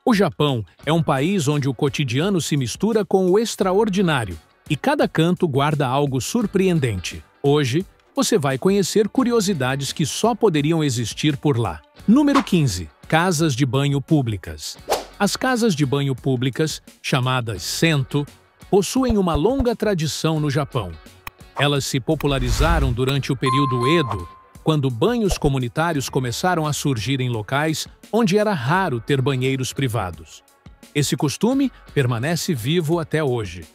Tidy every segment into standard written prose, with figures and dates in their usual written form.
O Japão é um país onde o cotidiano se mistura com o extraordinário, e cada canto guarda algo surpreendente. Hoje, você vai conhecer curiosidades que só poderiam existir por lá. Número 15. Casas de banho públicas. As casas de banho públicas, chamadas sento, possuem uma longa tradição no Japão. Elas se popularizaram durante o período Edo, quando banhos comunitários começaram a surgir em locais onde era raro ter banheiros privados. Esse costume permanece vivo até hoje.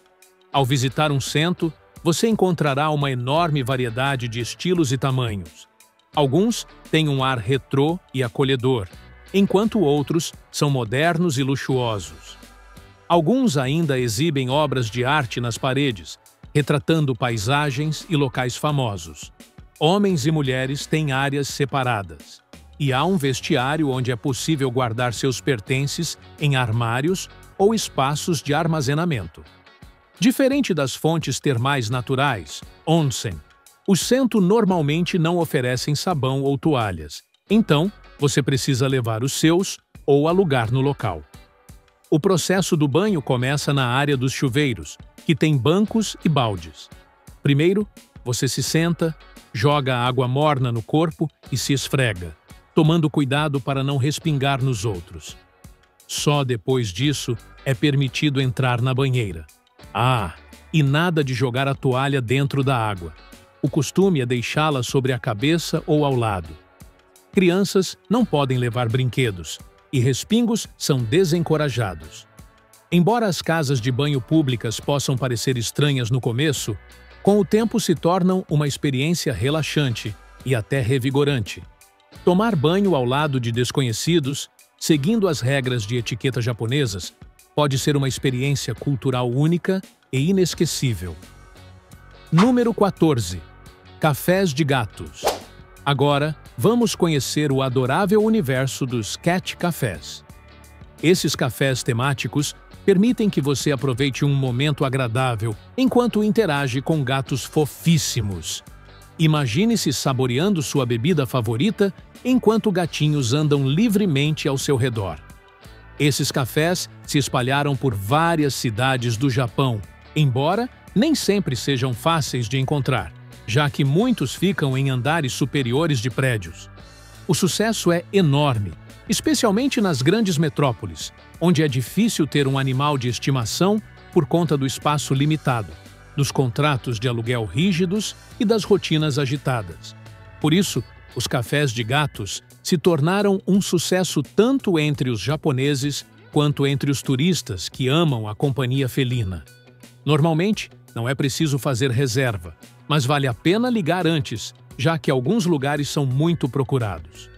Ao visitar um sento, você encontrará uma enorme variedade de estilos e tamanhos. Alguns têm um ar retrô e acolhedor, enquanto outros são modernos e luxuosos. Alguns ainda exibem obras de arte nas paredes, retratando paisagens e locais famosos. Homens e mulheres têm áreas separadas, e há um vestiário onde é possível guardar seus pertences em armários ou espaços de armazenamento. Diferente das fontes termais naturais, onsen, os sento normalmente não oferecem sabão ou toalhas, então você precisa levar os seus ou alugar no local. O processo do banho começa na área dos chuveiros, que tem bancos e baldes. Primeiro, você se senta, joga água morna no corpo e se esfrega, tomando cuidado para não respingar nos outros. Só depois disso é permitido entrar na banheira. E nada de jogar a toalha dentro da água. O costume é deixá-la sobre a cabeça ou ao lado. Crianças não podem levar brinquedos, e respingos são desencorajados. Embora as casas de banho públicas possam parecer estranhas no começo, com o tempo se tornam uma experiência relaxante e até revigorante. Tomar banho ao lado de desconhecidos, seguindo as regras de etiqueta japonesas, pode ser uma experiência cultural única e inesquecível. Número 14. Cafés de gatos. Agora, vamos conhecer o adorável universo dos cat cafés. Esses cafés temáticos permitem que você aproveite um momento agradável enquanto interage com gatos fofíssimos. Imagine-se saboreando sua bebida favorita enquanto gatinhos andam livremente ao seu redor. Esses cafés se espalharam por várias cidades do Japão, embora nem sempre sejam fáceis de encontrar, já que muitos ficam em andares superiores de prédios. O sucesso é enorme, especialmente nas grandes metrópoles, onde é difícil ter um animal de estimação por conta do espaço limitado, dos contratos de aluguel rígidos e das rotinas agitadas. Por isso, os cafés de gatos se tornaram um sucesso tanto entre os japoneses quanto entre os turistas que amam a companhia felina. Normalmente, não é preciso fazer reserva, mas vale a pena ligar antes, já que alguns lugares são muito procurados.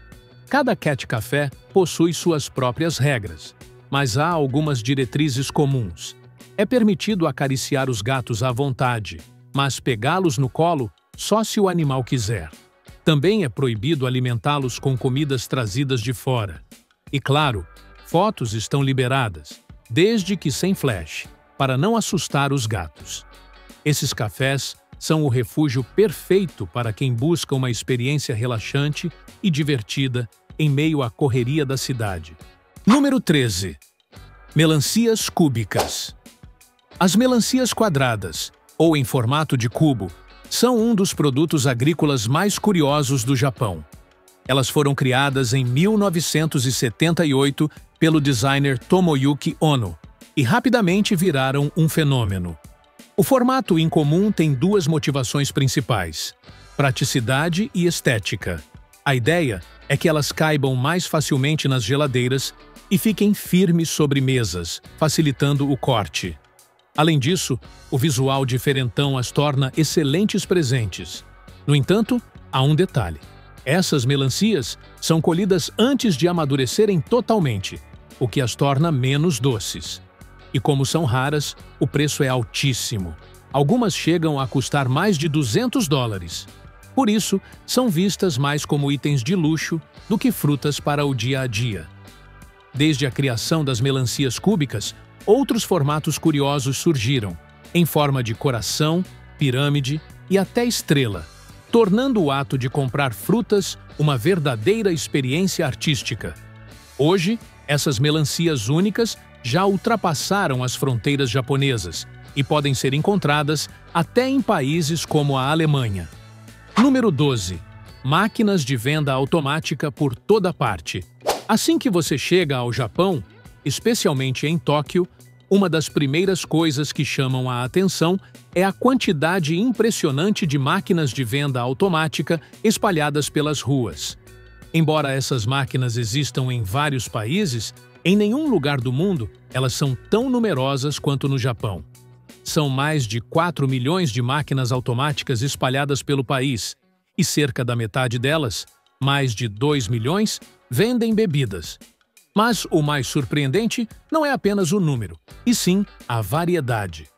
Cada cat café possui suas próprias regras, mas há algumas diretrizes comuns. É permitido acariciar os gatos à vontade, mas pegá-los no colo só se o animal quiser. Também é proibido alimentá-los com comidas trazidas de fora. E claro, fotos estão liberadas, desde que sem flash, para não assustar os gatos. Esses cafés são o refúgio perfeito para quem busca uma experiência relaxante e divertida em meio à correria da cidade. Número 13. Melancias cúbicas. As melancias quadradas, ou em formato de cubo, são um dos produtos agrícolas mais curiosos do Japão. Elas foram criadas em 1978 pelo designer Tomoyuki Ono e rapidamente viraram um fenômeno. O formato incomum tem duas motivações principais: praticidade e estética. A ideia é que elas caibam mais facilmente nas geladeiras e fiquem firmes sobre mesas, facilitando o corte. Além disso, o visual diferentão as torna excelentes presentes. No entanto, há um detalhe: essas melancias são colhidas antes de amadurecerem totalmente, o que as torna menos doces. E como são raras, o preço é altíssimo. Algumas chegam a custar mais de $200. Por isso, são vistas mais como itens de luxo do que frutas para o dia a dia. Desde a criação das melancias cúbicas, outros formatos curiosos surgiram, em forma de coração, pirâmide e até estrela, tornando o ato de comprar frutas uma verdadeira experiência artística. Hoje, Essas melancias únicas já ultrapassaram as fronteiras japonesas e podem ser encontradas até em países como a Alemanha. Número 12. Máquinas de venda automática por toda parte. Assim que você chega ao Japão, especialmente em Tóquio, uma das primeiras coisas que chamam a atenção é a quantidade impressionante de máquinas de venda automática espalhadas pelas ruas. Embora essas máquinas existam em vários países, em nenhum lugar do mundo elas são tão numerosas quanto no Japão. São mais de 4 milhões de máquinas automáticas espalhadas pelo país, e cerca da metade delas, mais de 2 milhões, vendem bebidas. Mas o mais surpreendente não é apenas o número, e sim a variedade.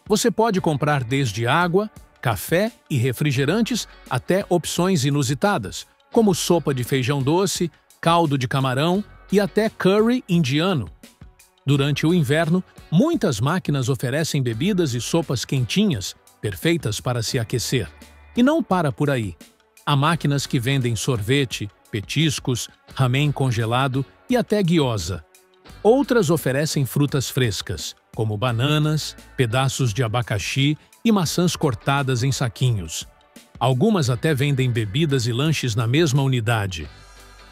Você pode comprar desde água, café e refrigerantes até opções inusitadas, como sopa de feijão doce, caldo de camarão e até curry indiano. Durante o inverno, muitas máquinas oferecem bebidas e sopas quentinhas, perfeitas para se aquecer. E não para por aí. Há máquinas que vendem sorvete, petiscos, ramen congelado e até gyoza. Outras oferecem frutas frescas, como bananas, pedaços de abacaxi e maçãs cortadas em saquinhos. Algumas até vendem bebidas e lanches na mesma unidade.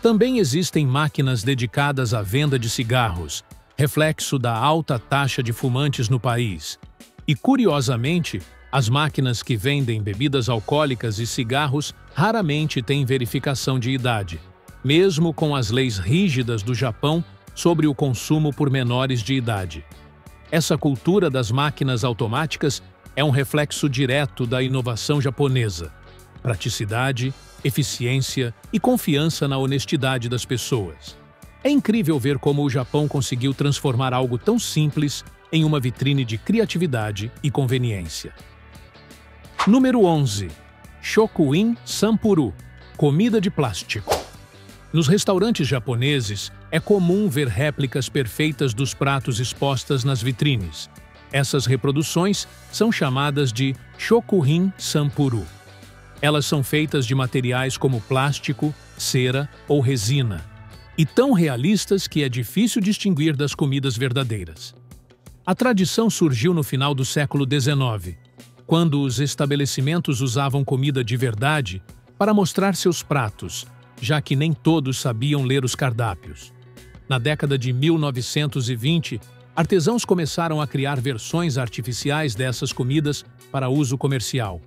Também existem máquinas dedicadas à venda de cigarros, reflexo da alta taxa de fumantes no país. E, curiosamente, as máquinas que vendem bebidas alcoólicas e cigarros raramente têm verificação de idade, mesmo com as leis rígidas do Japão sobre o consumo por menores de idade. Essa cultura das máquinas automáticas é um reflexo direto da inovação japonesa. Praticidade, eficiência e confiança na honestidade das pessoas. É incrível ver como o Japão conseguiu transformar algo tão simples em uma vitrine de criatividade e conveniência. Número 11. Shokuin Sanpuru, comida de plástico. Nos restaurantes japoneses, é comum ver réplicas perfeitas dos pratos expostas nas vitrines. Essas reproduções são chamadas de Shokuin Sanpuru. Elas são feitas de materiais como plástico, cera ou resina, e tão realistas que é difícil distinguir das comidas verdadeiras. A tradição surgiu no final do século XIX, quando os estabelecimentos usavam comida de verdade para mostrar seus pratos, já que nem todos sabiam ler os cardápios. Na década de 1920, artesãos começaram a criar versões artificiais dessas comidas para uso comercial.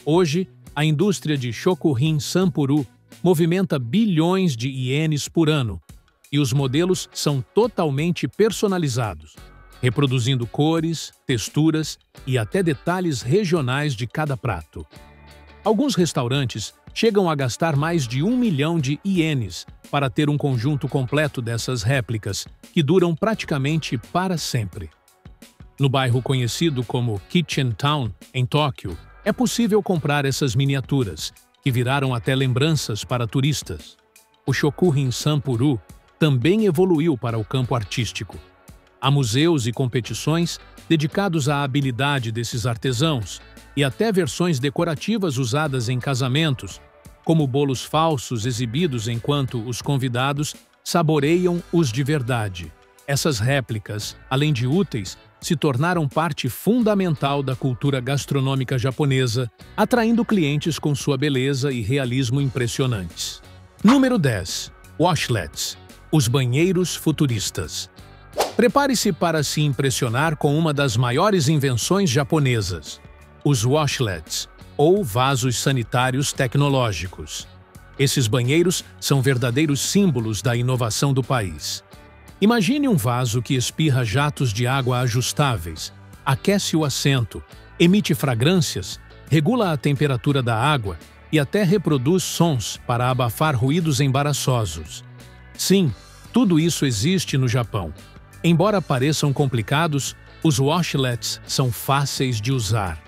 Hoje, a indústria de Shokuin Sanpuru movimenta bilhões de ienes por ano, e os modelos são totalmente personalizados, reproduzindo cores, texturas e até detalhes regionais de cada prato. Alguns restaurantes chegam a gastar mais de 1 milhão de ienes para ter um conjunto completo dessas réplicas, que duram praticamente para sempre. No bairro conhecido como Kitchen Town, em Tóquio, é possível comprar essas miniaturas, que viraram até lembranças para turistas. O Shokuin Sanpuru também evoluiu para o campo artístico. Há museus e competições dedicados à habilidade desses artesãos e até versões decorativas usadas em casamentos, como bolos falsos exibidos enquanto os convidados saboreiam os de verdade. Essas réplicas, além de úteis, se tornaram parte fundamental da cultura gastronômica japonesa, atraindo clientes com sua beleza e realismo impressionantes. Número 10. Washlets, os banheiros futuristas. Prepare-se para se impressionar com uma das maiores invenções japonesas, os washlets, ou vasos sanitários tecnológicos. Esses banheiros são verdadeiros símbolos da inovação do país. Imagine um vaso que espirra jatos de água ajustáveis, aquece o assento, emite fragrâncias, regula a temperatura da água e até reproduz sons para abafar ruídos embaraçosos. Sim, tudo isso existe no Japão. Embora pareçam complicados, os washlets são fáceis de usar.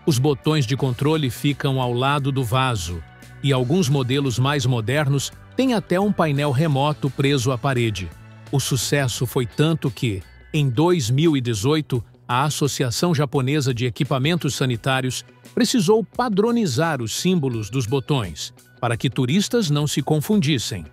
Os botões de controle ficam ao lado do vaso, e alguns modelos mais modernos têm até um painel remoto preso à parede. O sucesso foi tanto que, em 2018, a Associação Japonesa de Equipamentos Sanitários precisou padronizar os símbolos dos botões, para que turistas não se confundissem.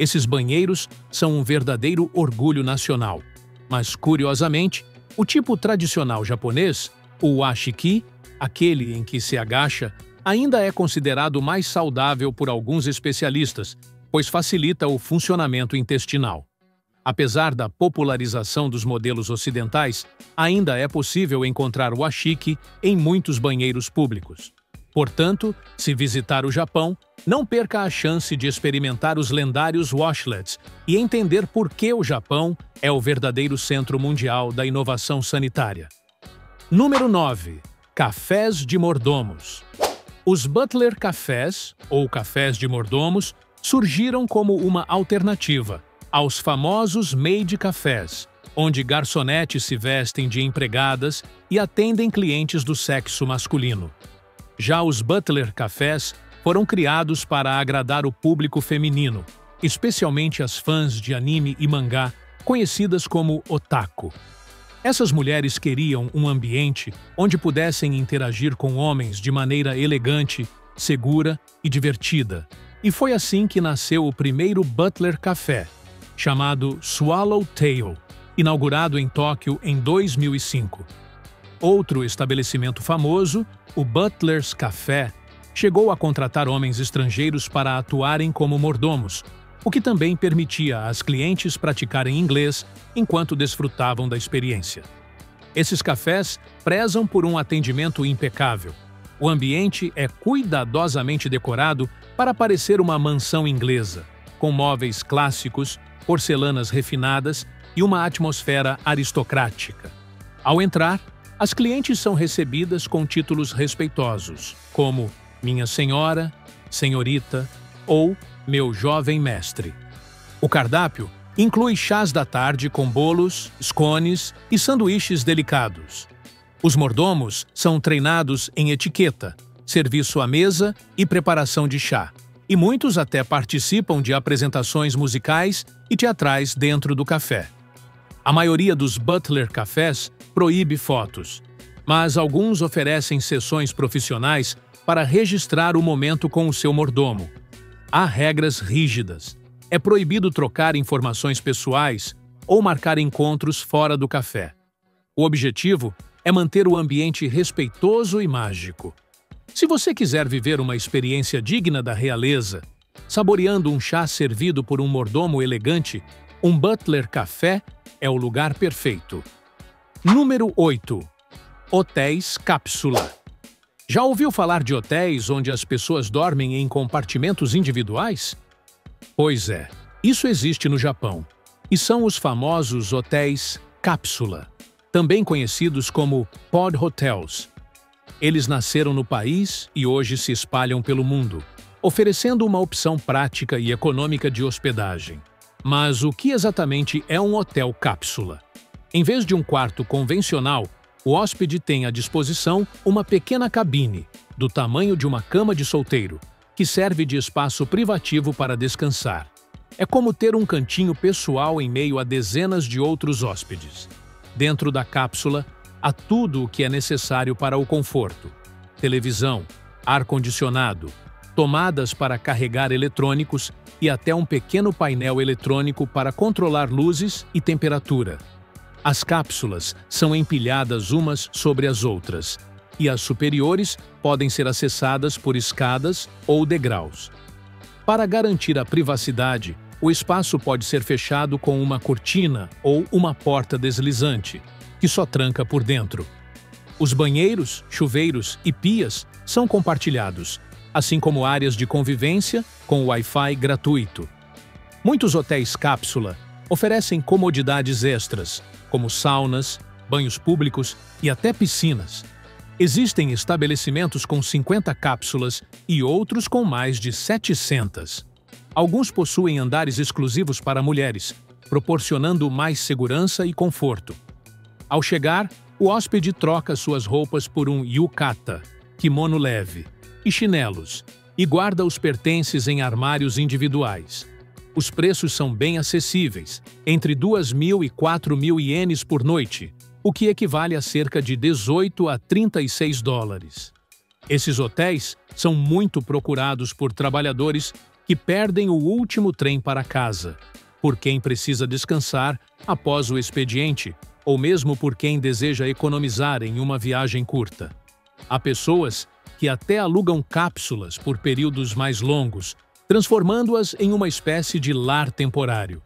Esses banheiros são um verdadeiro orgulho nacional. Mas, curiosamente, o tipo tradicional japonês, o washiki, aquele em que se agacha, ainda é considerado mais saudável por alguns especialistas, pois facilita o funcionamento intestinal. Apesar da popularização dos modelos ocidentais, ainda é possível encontrar washiki em muitos banheiros públicos. Portanto, se visitar o Japão, não perca a chance de experimentar os lendários washlets e entender por que o Japão é o verdadeiro centro mundial da inovação sanitária. Número 9. Cafés de mordomos. Os Butler Cafés, ou cafés de mordomos, surgiram como uma alternativa aos famosos maid cafés, onde garçonetes se vestem de empregadas e atendem clientes do sexo masculino. Já os Butler Cafés foram criados para agradar o público feminino, especialmente as fãs de anime e mangá, conhecidas como otaku. Essas mulheres queriam um ambiente onde pudessem interagir com homens de maneira elegante, segura e divertida. E foi assim que nasceu o primeiro Butler Café, chamado Swallowtail, inaugurado em Tóquio em 2005. Outro estabelecimento famoso, o Butler's Café, chegou a contratar homens estrangeiros para atuarem como mordomos, o que também permitia às clientes praticarem inglês enquanto desfrutavam da experiência. Esses cafés prezam por um atendimento impecável. O ambiente é cuidadosamente decorado para parecer uma mansão inglesa, com móveis clássicos, porcelanas refinadas e uma atmosfera aristocrática. Ao entrar, as clientes são recebidas com títulos respeitosos, como Minha Senhora, Senhorita ou Meu Jovem Mestre. O cardápio inclui chás da tarde com bolos, scones e sanduíches delicados. Os mordomos são treinados em etiqueta, serviço à mesa e preparação de chá, e muitos até participam de apresentações musicais e teatrais dentro do café. A maioria dos Butler Cafés proíbe fotos, mas alguns oferecem sessões profissionais para registrar o momento com o seu mordomo. Há regras rígidas. É proibido trocar informações pessoais ou marcar encontros fora do café. O objetivo é manter o ambiente respeitoso e mágico. Se você quiser viver uma experiência digna da realeza, saboreando um chá servido por um mordomo elegante, um Butler Café é o lugar perfeito. Número 8. Hotéis cápsula. Já ouviu falar de hotéis onde as pessoas dormem em compartimentos individuais? Pois é, isso existe no Japão, e são os famosos hotéis cápsula, também conhecidos como pod hotels. Eles nasceram no país e hoje se espalham pelo mundo, oferecendo uma opção prática e econômica de hospedagem. Mas o que exatamente é um hotel cápsula? Em vez de um quarto convencional, o hóspede tem à disposição uma pequena cabine, do tamanho de uma cama de solteiro, que serve de espaço privativo para descansar. É como ter um cantinho pessoal em meio a dezenas de outros hóspedes. Dentro da cápsula, há tudo o que é necessário para o conforto: televisão, ar-condicionado, tomadas para carregar eletrônicos e até um pequeno painel eletrônico para controlar luzes e temperatura. As cápsulas são empilhadas umas sobre as outras, e as superiores podem ser acessadas por escadas ou degraus. Para garantir a privacidade, o espaço pode ser fechado com uma cortina ou uma porta deslizante, que só tranca por dentro. Os banheiros, chuveiros e pias são compartilhados, assim como áreas de convivência com Wi-Fi gratuito. Muitos hotéis cápsula oferecem comodidades extras, como saunas, banhos públicos e até piscinas. Existem estabelecimentos com 50 cápsulas e outros com mais de 700. Alguns possuem andares exclusivos para mulheres, proporcionando mais segurança e conforto. Ao chegar, o hóspede troca suas roupas por um yukata, kimono leve, e chinelos, e guarda os pertences em armários individuais. Os preços são bem acessíveis, entre 2.000 e 4.000 ienes por noite, o que equivale a cerca de 18 a 36 dólares. Esses hotéis são muito procurados por trabalhadores que perdem o último trem para casa, por quem precisa descansar após o expediente, ou mesmo por quem deseja economizar em uma viagem curta. Há pessoas que até alugam cápsulas por períodos mais longos, transformando-as em uma espécie de lar temporário.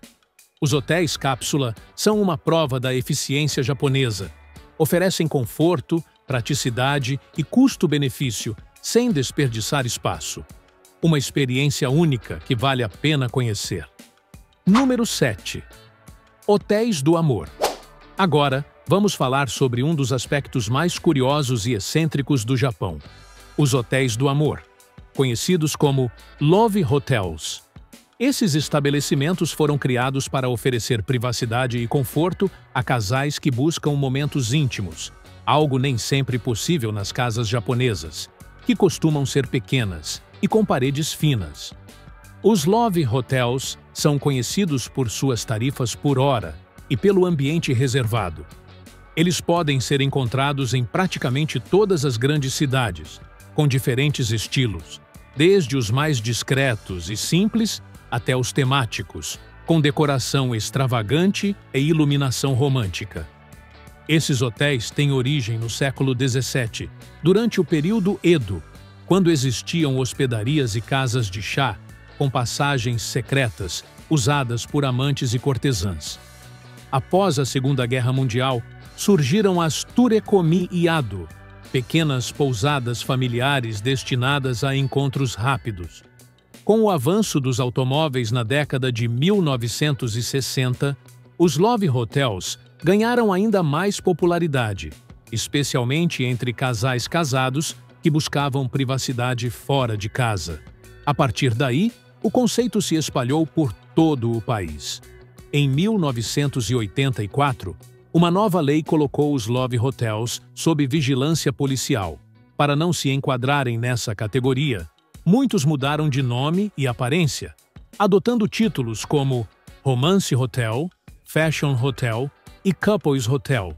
Os hotéis cápsula são uma prova da eficiência japonesa. Oferecem conforto, praticidade e custo-benefício, sem desperdiçar espaço. Uma experiência única que vale a pena conhecer. Número 7. Hotéis do Amor. Agora, vamos falar sobre um dos aspectos mais curiosos e excêntricos do Japão. Os Hotéis do Amor, conhecidos como Love Hotels. Esses estabelecimentos foram criados para oferecer privacidade e conforto a casais que buscam momentos íntimos, algo nem sempre possível nas casas japonesas, que costumam ser pequenas e com paredes finas. Os Love Hotels são conhecidos por suas tarifas por hora e pelo ambiente reservado. Eles podem ser encontrados em praticamente todas as grandes cidades, com diferentes estilos, desde os mais discretos e simples até os temáticos, com decoração extravagante e iluminação romântica. Esses hotéis têm origem no século XVII, durante o período Edo, quando existiam hospedarias e casas de chá, com passagens secretas, usadas por amantes e cortesãs. Após a Segunda Guerra Mundial, surgiram as Turekomi Yado, pequenas pousadas familiares destinadas a encontros rápidos. Com o avanço dos automóveis na década de 1960, os Love Hotels ganharam ainda mais popularidade, especialmente entre casais casados que buscavam privacidade fora de casa. A partir daí, o conceito se espalhou por todo o país. Em 1984, uma nova lei colocou os Love Hotels sob vigilância policial. Para não se enquadrarem nessa categoria, muitos mudaram de nome e aparência, adotando títulos como Romance Hotel, Fashion Hotel e Couples Hotel.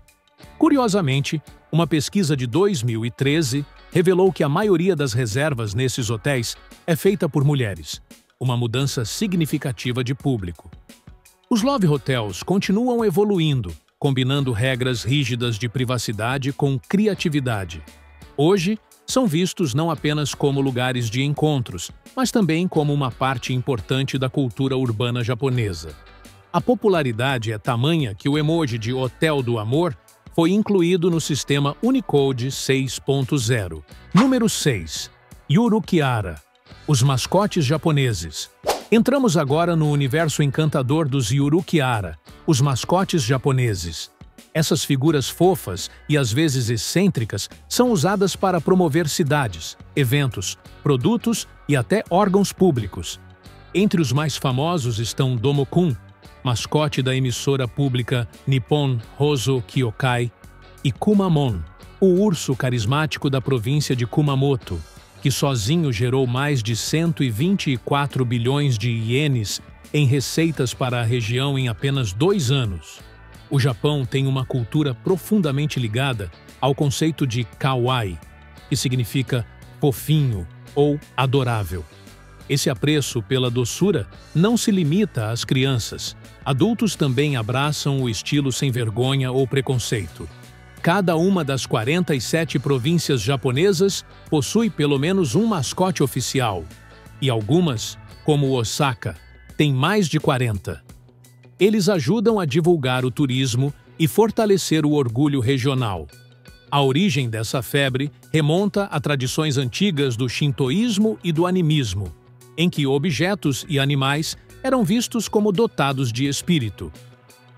Curiosamente, uma pesquisa de 2013 revelou que a maioria das reservas nesses hotéis é feita por mulheres, uma mudança significativa de público. Os Love Hotels continuam evoluindo, combinando regras rígidas de privacidade com criatividade. Hoje, são vistos não apenas como lugares de encontros, mas também como uma parte importante da cultura urbana japonesa. A popularidade é tamanha que o emoji de Hotel do Amor foi incluído no sistema Unicode 6.0. Número 6. Yurukiara. Os mascotes japoneses. Entramos agora no universo encantador dos Yurukiara, os mascotes japoneses. Essas figuras fofas e às vezes excêntricas são usadas para promover cidades, eventos, produtos e até órgãos públicos. Entre os mais famosos estão Domo-kun, mascote da emissora pública Nippon Hoso Kyokai, e Kumamon, o urso carismático da província de Kumamoto, que sozinho gerou mais de 124 bilhões de ienes em receitas para a região em apenas 2 anos. O Japão tem uma cultura profundamente ligada ao conceito de kawaii, que significa fofinho ou adorável. Esse apreço pela doçura não se limita às crianças. Adultos também abraçam o estilo sem vergonha ou preconceito. Cada uma das 47 províncias japonesas possui pelo menos um mascote oficial, e algumas, como Osaka, têm mais de 40. Eles ajudam a divulgar o turismo e fortalecer o orgulho regional. A origem dessa febre remonta a tradições antigas do shintoísmo e do animismo, em que objetos e animais eram vistos como dotados de espírito.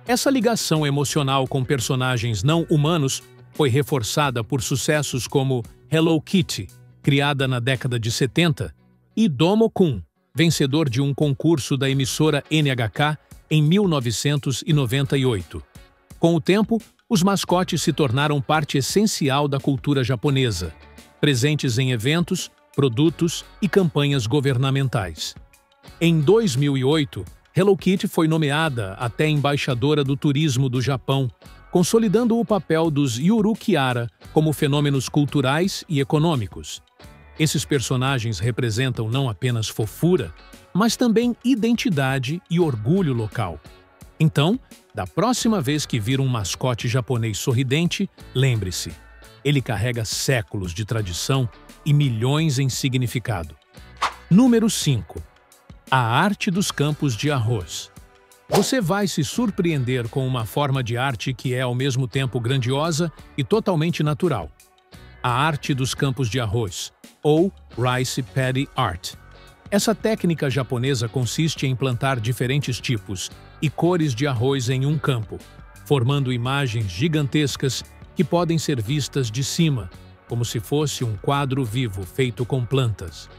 Essa ligação emocional com personagens não humanos foi reforçada por sucessos como Hello Kitty, criada na década de 70, e Domo-kun, vencedor de um concurso da emissora NHK em 1998. Com o tempo, os mascotes se tornaram parte essencial da cultura japonesa, presentes em eventos, produtos e campanhas governamentais. Em 2008, Hello Kitty foi nomeada até embaixadora do turismo do Japão, consolidando o papel dos Yurukiara como fenômenos culturais e econômicos. Esses personagens representam não apenas fofura, mas também identidade e orgulho local. Então, da próxima vez que vir um mascote japonês sorridente, lembre-se, ele carrega séculos de tradição e milhões em significado. Número 5. A arte dos campos de arroz. Você vai se surpreender com uma forma de arte que é ao mesmo tempo grandiosa e totalmente natural. A arte dos campos de arroz, ou Rice Paddy Art. Essa técnica japonesa consiste em plantar diferentes tipos e cores de arroz em um campo, formando imagens gigantescas que podem ser vistas de cima, como se fosse um quadro vivo feito com plantas.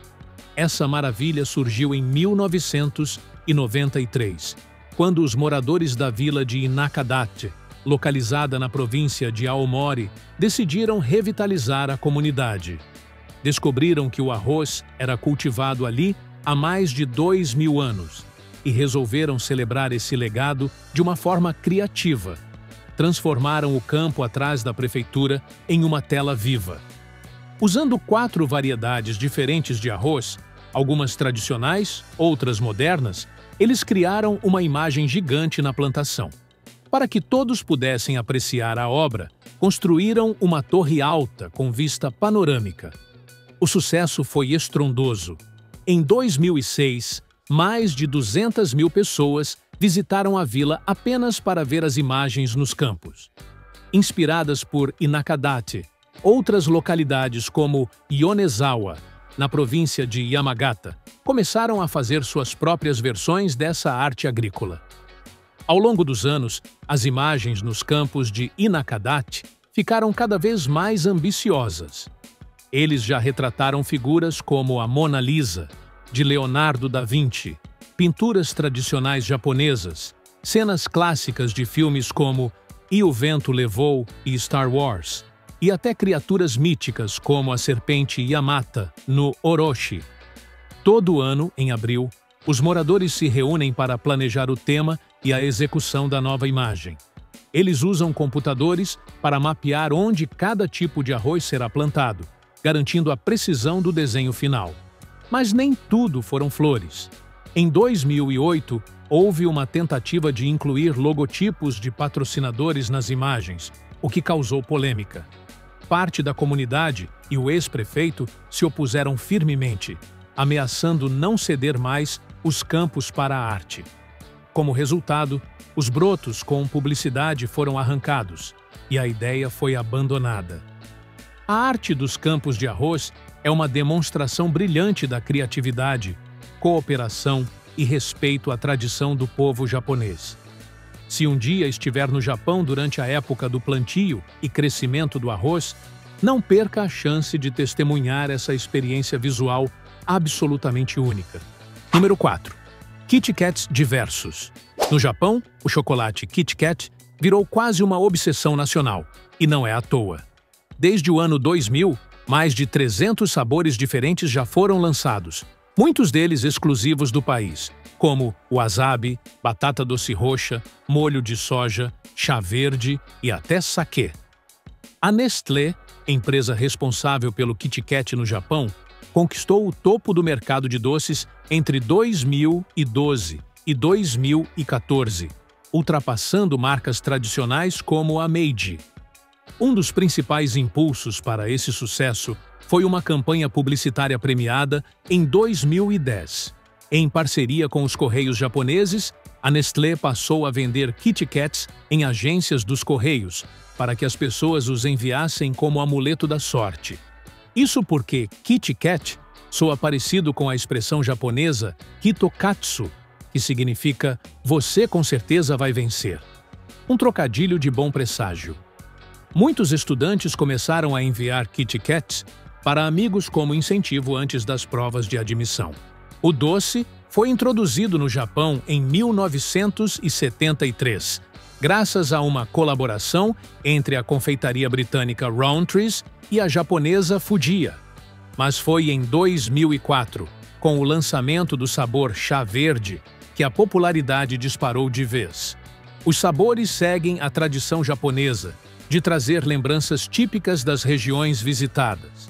Essa maravilha surgiu em 1993, quando os moradores da vila de Inakadate, localizada na província de Aomori, decidiram revitalizar a comunidade. Descobriram que o arroz era cultivado ali há mais de 2.000 anos e resolveram celebrar esse legado de uma forma criativa. Transformaram o campo atrás da prefeitura em uma tela viva. Usando 4 variedades diferentes de arroz, algumas tradicionais, outras modernas, eles criaram uma imagem gigante na plantação. Para que todos pudessem apreciar a obra, construíram uma torre alta com vista panorâmica. O sucesso foi estrondoso. Em 2006, mais de 200.000 pessoas visitaram a vila apenas para ver as imagens nos campos. Inspiradas por Inakadate, outras localidades como Yonezawa, na província de Yamagata, começaram a fazer suas próprias versões dessa arte agrícola. Ao longo dos anos, as imagens nos campos de Inakadate ficaram cada vez mais ambiciosas. Eles já retrataram figuras como a Mona Lisa, de Leonardo da Vinci, pinturas tradicionais japonesas, cenas clássicas de filmes como E o Vento Levou e Star Wars, e até criaturas míticas como a serpente Yamata, no Orochi. Todo ano, em abril, os moradores se reúnem para planejar o tema e a execução da nova imagem. Eles usam computadores para mapear onde cada tipo de arroz será plantado, garantindo a precisão do desenho final. Mas nem tudo foram flores. Em 2008, houve uma tentativa de incluir logotipos de patrocinadores nas imagens, o que causou polêmica. Parte da comunidade e o ex-prefeito se opuseram firmemente, ameaçando não ceder mais os campos para a arte. Como resultado, os brotos com publicidade foram arrancados e a ideia foi abandonada. A arte dos campos de arroz é uma demonstração brilhante da criatividade, cooperação e respeito à tradição do povo japonês. Se um dia estiver no Japão durante a época do plantio e crescimento do arroz, não perca a chance de testemunhar essa experiência visual absolutamente única. Número 4. Kit Kats diversos. No Japão, o chocolate Kit Kat virou quase uma obsessão nacional, e não é à toa. Desde o ano 2000, mais de 300 sabores diferentes já foram lançados, muitos deles exclusivos do país, como wasabi, batata doce roxa, molho de soja, chá verde e até saquê. A Nestlé, empresa responsável pelo Kit Kat no Japão, conquistou o topo do mercado de doces entre 2012 e 2014, ultrapassando marcas tradicionais como a Meiji. Um dos principais impulsos para esse sucesso foi uma campanha publicitária premiada em 2010. Em parceria com os Correios japoneses, a Nestlé passou a vender Kit Kats em agências dos Correios, para que as pessoas os enviassem como amuleto da sorte. Isso porque Kit Kat soa parecido com a expressão japonesa Hitokatsu, que significa "você com certeza vai vencer", um trocadilho de bom presságio. Muitos estudantes começaram a enviar Kit Kats para amigos como incentivo antes das provas de admissão. O doce foi introduzido no Japão em 1973, graças a uma colaboração entre a confeitaria britânica Rowntree's e a japonesa Fujiya. Mas foi em 2004, com o lançamento do sabor chá verde, que a popularidade disparou de vez. Os sabores seguem a tradição japonesa de trazer lembranças típicas das regiões visitadas.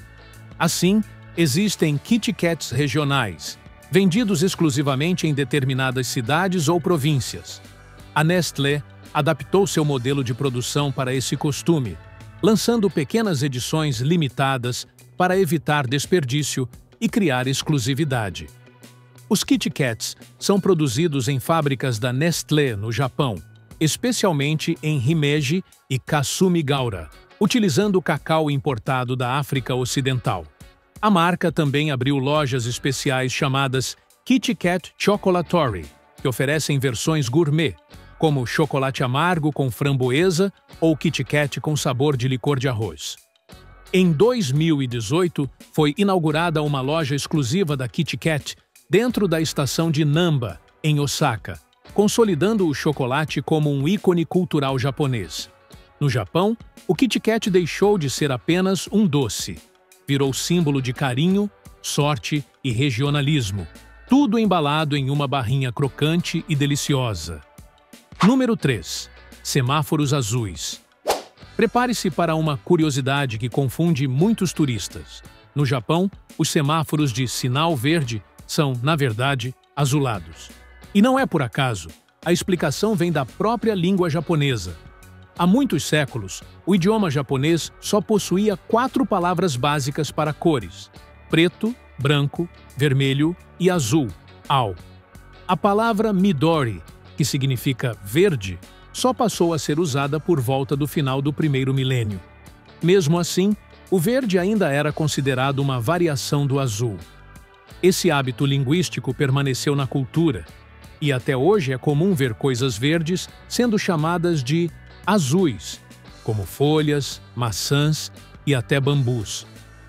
Assim, existem Kit Kats regionais, vendidos exclusivamente em determinadas cidades ou províncias. A Nestlé adaptou seu modelo de produção para esse costume, lançando pequenas edições limitadas para evitar desperdício e criar exclusividade. Os Kit Kats são produzidos em fábricas da Nestlé no Japão, especialmente em Himeji e Kasumigaura, utilizando cacau importado da África Ocidental. A marca também abriu lojas especiais chamadas Kit Kat Chocolatory, que oferecem versões gourmet, como chocolate amargo com framboesa ou Kit Kat com sabor de licor de arroz. Em 2018, foi inaugurada uma loja exclusiva da Kit Kat dentro da estação de Namba, em Osaka, consolidando o chocolate como um ícone cultural japonês. No Japão, o Kit Kat deixou de ser apenas um doce. Virou símbolo de carinho, sorte e regionalismo, tudo embalado em uma barrinha crocante e deliciosa. Número 3. Semáforos azuis. Prepare-se para uma curiosidade que confunde muitos turistas. No Japão, os semáforos de sinal verde são, na verdade, azulados. E não é por acaso. A explicação vem da própria língua japonesa. Há muitos séculos, o idioma japonês só possuía 4 palavras básicas para cores: preto, branco, vermelho e azul, ao. A palavra Midori, que significa verde, só passou a ser usada por volta do final do primeiro milênio. Mesmo assim, o verde ainda era considerado uma variação do azul. Esse hábito linguístico permaneceu na cultura, e até hoje é comum ver coisas verdes sendo chamadas de azuis, como folhas, maçãs e até bambus.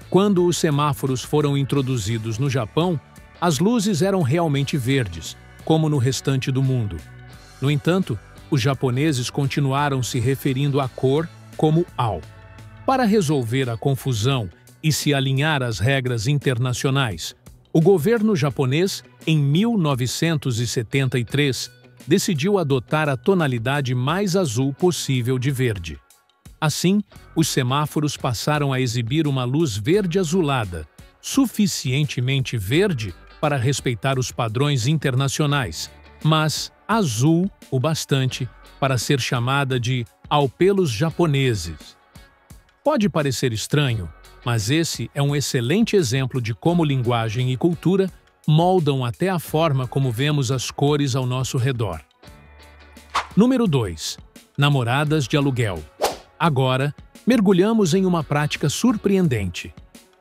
Quando os semáforos foram introduzidos no Japão, as luzes eram realmente verdes, como no restante do mundo. No entanto, os japoneses continuaram se referindo à cor como ao. Para resolver a confusão e se alinhar às regras internacionais, o governo japonês, em 1973, decidiu adotar a tonalidade mais azul possível de verde. Assim, os semáforos passaram a exibir uma luz verde-azulada, suficientemente verde para respeitar os padrões internacionais, mas azul o bastante para ser chamada de ao pelos japoneses. Pode parecer estranho, mas esse é um excelente exemplo de como linguagem e cultura moldam até a forma como vemos as cores ao nosso redor. Número 2. Namoradas de aluguel. Agora, mergulhamos em uma prática surpreendente.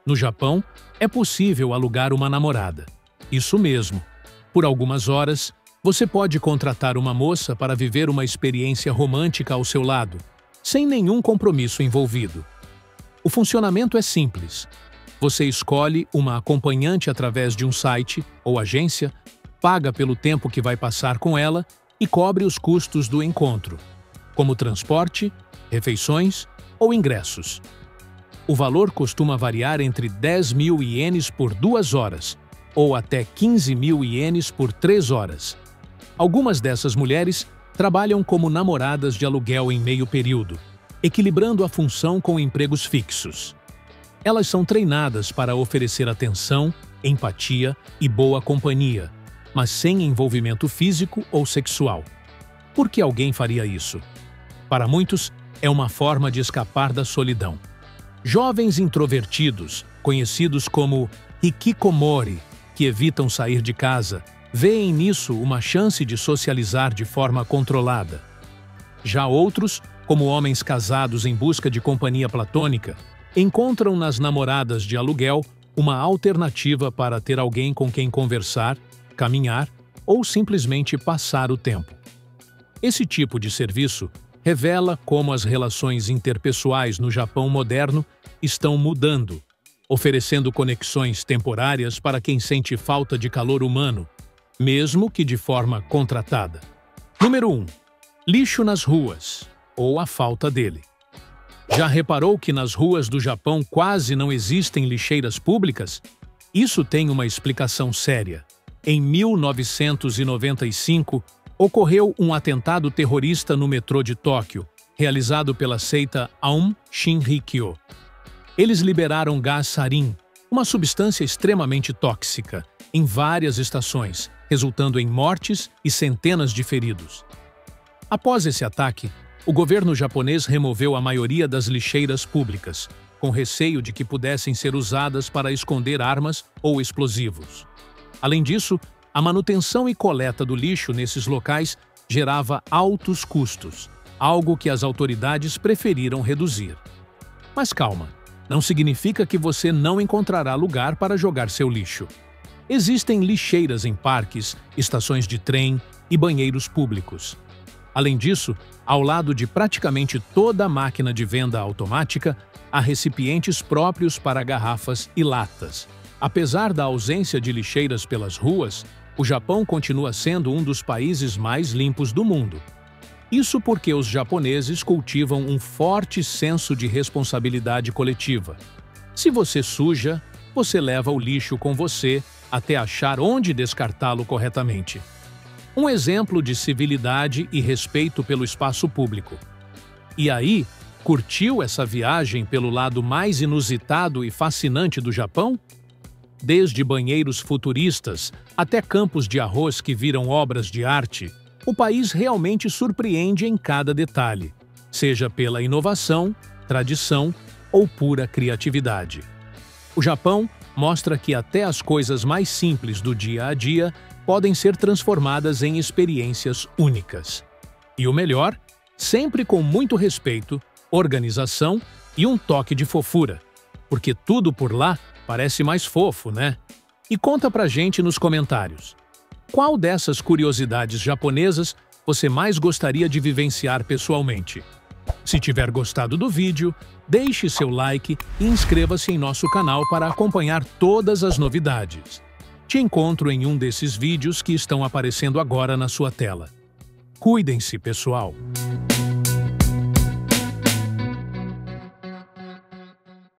No Japão, é possível alugar uma namorada. Isso mesmo. Por algumas horas, você pode contratar uma moça para viver uma experiência romântica ao seu lado, sem nenhum compromisso envolvido. O funcionamento é simples. Você escolhe uma acompanhante através de um site ou agência, paga pelo tempo que vai passar com ela e cobre os custos do encontro, como transporte, refeições ou ingressos. O valor costuma variar entre 10.000 ienes por 2 horas ou até 15.000 ienes por 3 horas. Algumas dessas mulheres trabalham como namoradas de aluguel em meio período, equilibrando a função com empregos fixos. Elas são treinadas para oferecer atenção, empatia e boa companhia, mas sem envolvimento físico ou sexual. Por que alguém faria isso? Para muitos, é uma forma de escapar da solidão. Jovens introvertidos, conhecidos como hikikomori, que evitam sair de casa, veem nisso uma chance de socializar de forma controlada. Já outros, como homens casados em busca de companhia platônica, encontram nas namoradas de aluguel uma alternativa para ter alguém com quem conversar, caminhar ou simplesmente passar o tempo. Esse tipo de serviço revela como as relações interpessoais no Japão moderno estão mudando, oferecendo conexões temporárias para quem sente falta de calor humano, mesmo que de forma contratada. Número 1. Lixo nas ruas, ou a falta dele. Já reparou que nas ruas do Japão quase não existem lixeiras públicas? Isso tem uma explicação séria. Em 1995, ocorreu um atentado terrorista no metrô de Tóquio, realizado pela seita Aum Shinrikyo. Eles liberaram gás sarin, uma substância extremamente tóxica, em várias estações, resultando em mortes e centenas de feridos. Após esse ataque, o governo japonês removeu a maioria das lixeiras públicas, com receio de que pudessem ser usadas para esconder armas ou explosivos. Além disso, a manutenção e coleta do lixo nesses locais gerava altos custos, algo que as autoridades preferiram reduzir. Mas calma, não significa que você não encontrará lugar para jogar seu lixo. Existem lixeiras em parques, estações de trem e banheiros públicos. Além disso, ao lado de praticamente toda a máquina de venda automática, há recipientes próprios para garrafas e latas. Apesar da ausência de lixeiras pelas ruas, o Japão continua sendo um dos países mais limpos do mundo. Isso porque os japoneses cultivam um forte senso de responsabilidade coletiva. Se você suja, você leva o lixo com você até achar onde descartá-lo corretamente. Um exemplo de civilidade e respeito pelo espaço público. E aí, curtiu essa viagem pelo lado mais inusitado e fascinante do Japão? Desde banheiros futuristas até campos de arroz que viram obras de arte, o país realmente surpreende em cada detalhe, seja pela inovação, tradição ou pura criatividade. O Japão mostra que até as coisas mais simples do dia a dia podem ser transformadas em experiências únicas. E o melhor, sempre com muito respeito, organização e um toque de fofura, porque tudo por lá parece mais fofo, né? E conta pra gente nos comentários. Qual dessas curiosidades japonesas você mais gostaria de vivenciar pessoalmente? Se tiver gostado do vídeo, deixe seu like e inscreva-se em nosso canal para acompanhar todas as novidades. Te encontro em um desses vídeos que estão aparecendo agora na sua tela. Cuidem-se, pessoal!